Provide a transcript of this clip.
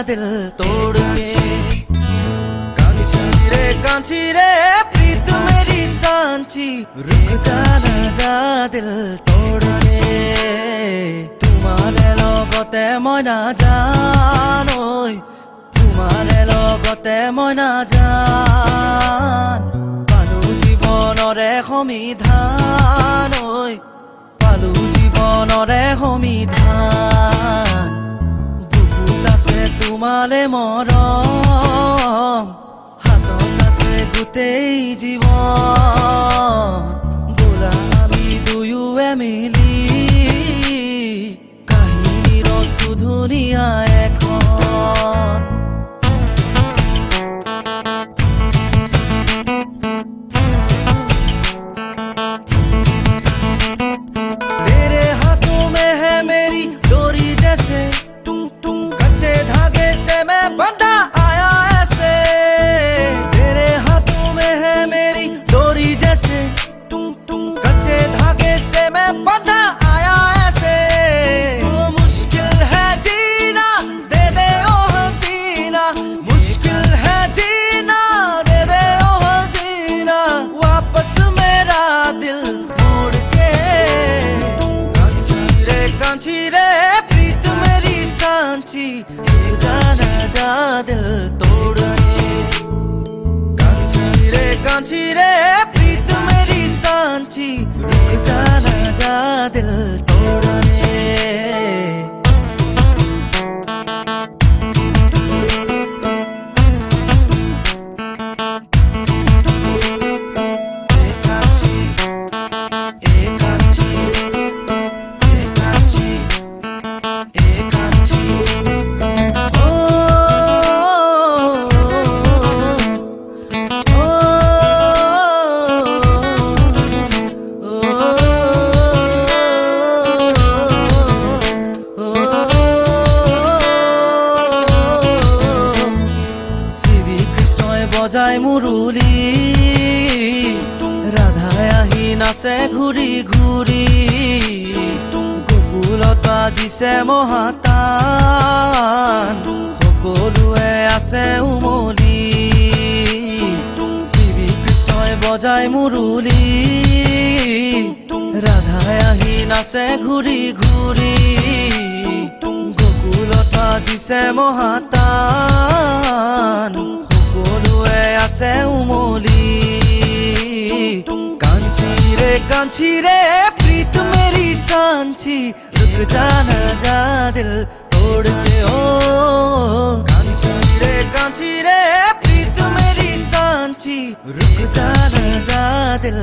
दिल तोड़ के। कांची रे प्रीत मेरी सांची, रुक जा दिल तोड़ के। तुम्हारे लगते मैं ना जान, तुम्हारे लगते मैं ना जान। पालू जीवनरे समिधान, पालू जीवनरे समिधान। बुकुत आछे तुम्हारे मरम, हातत आछे गोटेई जीवन। बोला आमी दुयोए मिली काहिनीर शुधु धुनिया এখন। दिल तोड़ के। कांची रे प्रीत मेरी सांची, रुक जा दिल तोड़ के। বজায় মুরলী, রাধায় আহি নাচে ঘূৰি ঘূৰি। গোকুলত বাজিছে মহাতান, সকলোৱে আছে উমলি। শ্ৰীকৃষ্ণই বজায় মুৰলী, ৰাধায় আহি নাচে ঘূৰি ঘূৰি। গোকুলত বাজিছে মহাতান, সকলোৱে আছে উমলি। कांची रे प्रीत मेरी सांची, रुक जा दिल तोड़ के। ओ कांची रे प्रीत मेरी सांची, रुक जा दिल